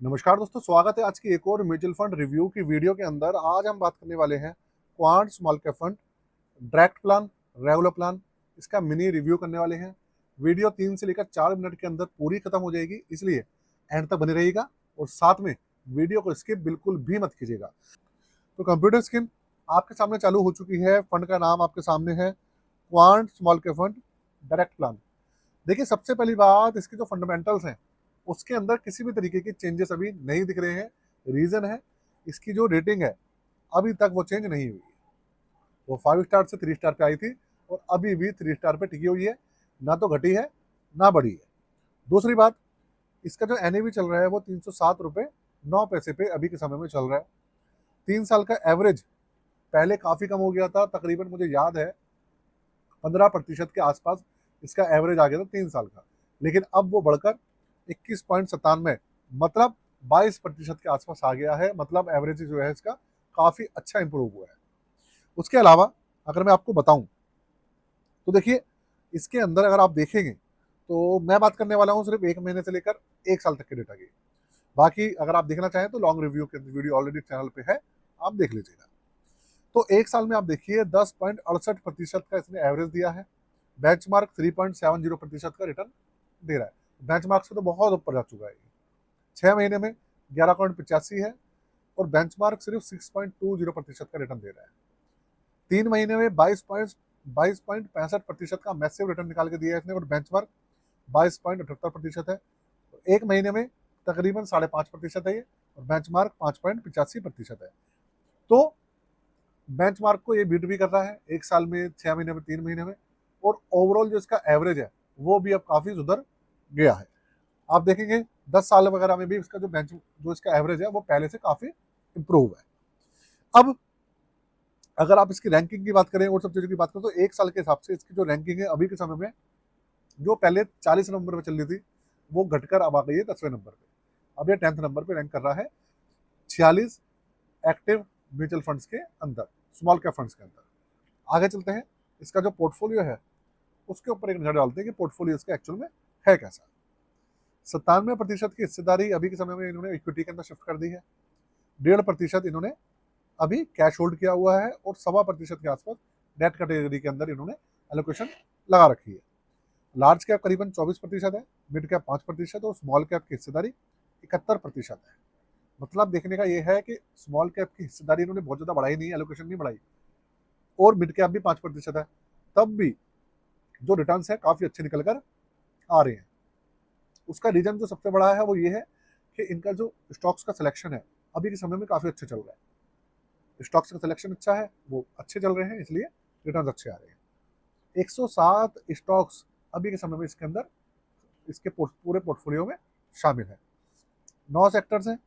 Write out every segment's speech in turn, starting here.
नमस्कार दोस्तों, स्वागत है आज की एक और म्यूचुअल फंड रिव्यू की वीडियो के अंदर। आज हम बात करने वाले हैं quant small cap fund, direct plan, regular plan. इसका मिनी रिव्यू करने वाले हैं। वीडियो 3 से लेकर 4 मिनट के अंदर पूरी खत्म हो जाएगी, इसलिए एंड तक बने रहिएगा और साथ में वीडियो को स्किप बिल्कुल भी मत कीजिएगा। तो कंप्यूटर स्क्रीन आपके सामने चालू हो चुकी है। फंड का नाम आपके सामने है quant small cap fund direct plan. देखिए, सबसे पहली बात, इसके जो फंडामेंटल्स हैं उसके अंदर किसी भी तरीके के चेंजेस अभी नहीं दिख रहे हैं। रीजन है, इसकी जो रेटिंग है अभी तक वो चेंज नहीं हुई है। वो 5 स्टार से 3 स्टार पे आई थी और अभी भी 3 स्टार पे टिकी हुई है, ना तो घटी है ना बढ़ी है। दूसरी बात, इसका जो एनएवी चल रहा है वो 307 रुपये 9 पैसे पे अभी के समय में चल रहा है। 3 साल का एवरेज पहले काफी कम हो गया था, तकरीबन मुझे याद है 15% के आसपास इसका एवरेज आ गया था 3 साल का, लेकिन अब वो बढ़कर 21.97 मतलब 22% के आसपास आ गया है। मतलब एवरेज जो है इसका काफी अच्छा इंप्रूव हुआ है। उसके अलावा अगर मैं आपको बताऊं तो देखिए, इसके अंदर अगर आप देखेंगे तो मैं बात करने वाला हूं सिर्फ 1 महीने से लेकर 1 साल तक के डेटा की। बाकी अगर आप देखना चाहें तो लॉन्ग रिव्यू के वीडियो ऑलरेडी चैनल पे है, आप देख लीजिएगा। तो 1 साल में आप देखिए 10.68% का इसने एवरेज दिया है। बेंचमार्क 3.70% का रिटर्न दे रहा है। बेंचमार्क से तो बहुत ऊपर जा चुका है। 6 महीने में 11.85 है और बेंचमार्क सिर्फ 6.20% का रिटर्न दे रहा है। 3 महीने में 22.65% का मैसिव रिटर्न निकाल के दिया है इसने और बेंचमार्क 22.78% है। 1 महीने में तकरीबन 5.5% है ये और बेंचमार्क 5.85% है। तो बेंचमार्क को ये बीट भी कर रहा है 1 साल में, 6 महीने में, 3 महीने में। और ओवरऑल जो इसका एवरेज है वो भी अब काफी सुधर गया है। आप देखेंगे 10 साल वगैरह में भी इसका जो इसका एवरेज है वो पहले से काफी इंप्रूव है। अब अगर आप इसकी रैंकिंग की बात करें और सब चीजों की बात करें तो 1 साल के हिसाब से इसकी जो रैंकिंग है अभी के समय में, जो पहले 40 नंबर पर चल रही थी वो घटकर अब आ गई है 10वें नंबर पे। अब ये 10th नंबर पे रैंक कर रहा है 46 एक्टिव म्यूचुअल फंड्स के अंदर, स्मॉल कैप फंड्स के अंदर। आगे चलते हैं, इसका जो पोर्टफोलियो है उसके ऊपर एक नजर डालते हैं कि पोर्टफोलियो इसका एक्चुअल में है कैसा। 97% की हिस्सेदारी अभी के समय में इन्होंने इक्विटी के अंदर शिफ्ट कर दी है। 1.5% इन्होंने अभी कैश होल्ड किया हुआ है और 1.25% के आसपास डेट कैटेगरी के अंदर इन्होंने एलोकेशन लगा रखी है। लार्ज कैप करीबन 24% है, मिड कैप 5% और स्मॉल कैप की हिस्सेदारी 71% है। मतलब देखने का ये है कि स्मॉल कैप की हिस्सेदारी इन्होंने बहुत ज्यादा बढ़ाई नहीं, एलोकेशन नहीं बढ़ाई, और मिड कैप भी 5% है। तब भी जो रिटर्न है काफी अच्छे निकल कर आ रहे हैं। उसका रीजन जो सबसे बड़ा है वो ये है कि इनका जो स्टॉक्स का सिलेक्शन है अभी के समय में काफी अच्छा चल रहा है। स्टॉक्स का सिलेक्शन अच्छा है, वो अच्छे चल रहे हैं, इसलिए रिटर्न अच्छे आ रहे हैं। 107 स्टॉक्स अभी के समय में इसके अंदर इसके पूरे पोर्टफोलियो में शामिल है। 9 सेक्टर्स हैं।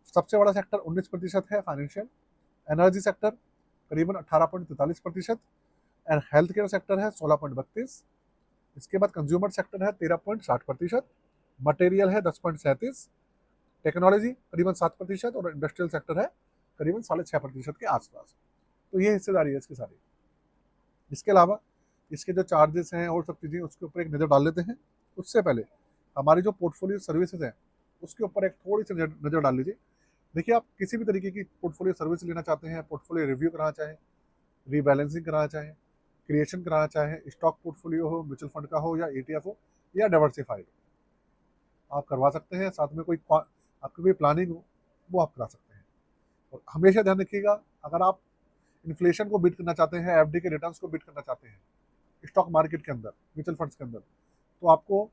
सबसे बड़ा सेक्टर 19% है फाइनेंशियल। एनर्जी सेक्टर करीबन 18.43% एंड हेल्थ केयर सेक्टर है 16.32। इसके बाद कंज्यूमर सेक्टर है 13.60%। मटेरियल है 10.37। टेक्नोलॉजी करीबन 7% और इंडस्ट्रियल सेक्टर है करीबन 6.5% के आसपास। तो ये हिस्सेदारी है इसकी सारी। इसके अलावा इसके जो चार्जेस हैं और सब चीज़ें उसके ऊपर एक नज़र डाल लेते हैं। उससे पहले हमारी जो पोर्टफोलियो सर्विसेज हैं उसके ऊपर एक थोड़ी सी नज़र डाल लीजिए। देखिए, आप किसी भी तरीके की पोर्टफोलियो सर्विस लेना चाहते हैं, पोर्टफोलियो रिव्यू कराना चाहें, रीबैलेंसिंग कराना चाहें, क्रिएशन कराना चाहें, स्टॉक पोर्टफोलियो हो, म्यूचुअल फंड का हो या ETF हो या डाइवर्सिफाइड हो, आप करवा सकते हैं। साथ में आपकी कोई प्लानिंग हो वो आप करा सकते हैं। और हमेशा ध्यान रखिएगा, अगर आप इन्फ्लेशन को बीट करना चाहते हैं, FD के रिटर्न्स को बीट करना चाहते हैं स्टॉक मार्केट के अंदर, म्यूचुअल फंड्स के अंदर, तो आपको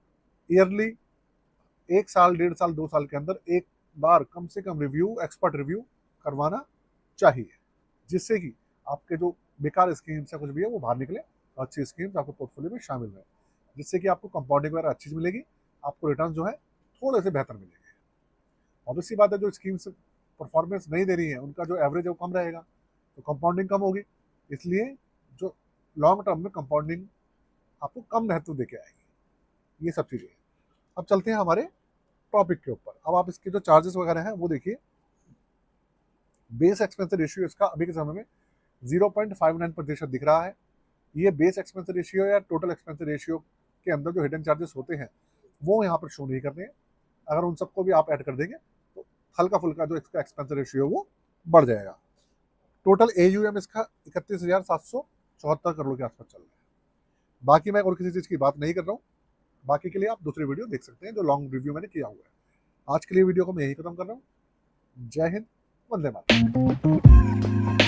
ईयरली 1 साल, 1.5 साल, 2 साल के अंदर एक बार कम से कम रिव्यू, एक्सपर्ट रिव्यू करवाना चाहिए, जिससे कि आपके जो बेकार स्कीम्स है कुछ भी है वो बाहर निकले और अच्छी स्कीम्स आपके पोर्टफोलियो में शामिल रहे, जिससे कि आपको कंपाउंडिंग वगैरह अच्छी मिलेगी, आपको रिटर्न जो है थोड़े से बेहतर मिलेंगे। ऑब्वियसली बात है, जो स्कीम्स परफॉर्मेंस नहीं दे रही है उनका जो एवरेज है वो कम रहेगा, तो कंपाउंडिंग कम होगी, इसलिए जो लॉन्ग टर्म में कंपाउंडिंग आपको कम महत्व देके आएगी। ये सब चीज़ें। अब चलते हैं हमारे टॉपिक के ऊपर। अब आप इसके जो चार्जेस वगैरह हैं वो देखिए। बेस एक्सपेंस रेशियो इसका अभी के समय में 0.59% दिख रहा है। ये बेस एक्सपेंस रेशियो या टोटल एक्सपेंस रेशियो के अंदर जो हिडन चार्जेस होते हैं वो यहाँ पर शो नहीं करते हैं। अगर उन सबको भी आप ऐड कर देंगे हल्का फुल्का जो इसका एक्सपेंस रेशियो वो बढ़ जाएगा। टोटल AUM इसका 31,774 करोड़ के आसपास चल रहा है। बाकी मैं और किसी चीज़ की बात नहीं कर रहा हूँ, बाकी के लिए आप दूसरी वीडियो देख सकते हैं जो लॉन्ग रिव्यू मैंने किया हुआ है। आज के लिए वीडियो को मैं यही खत्म कर रहा हूँ। जय हिंद, वंदे मातरम।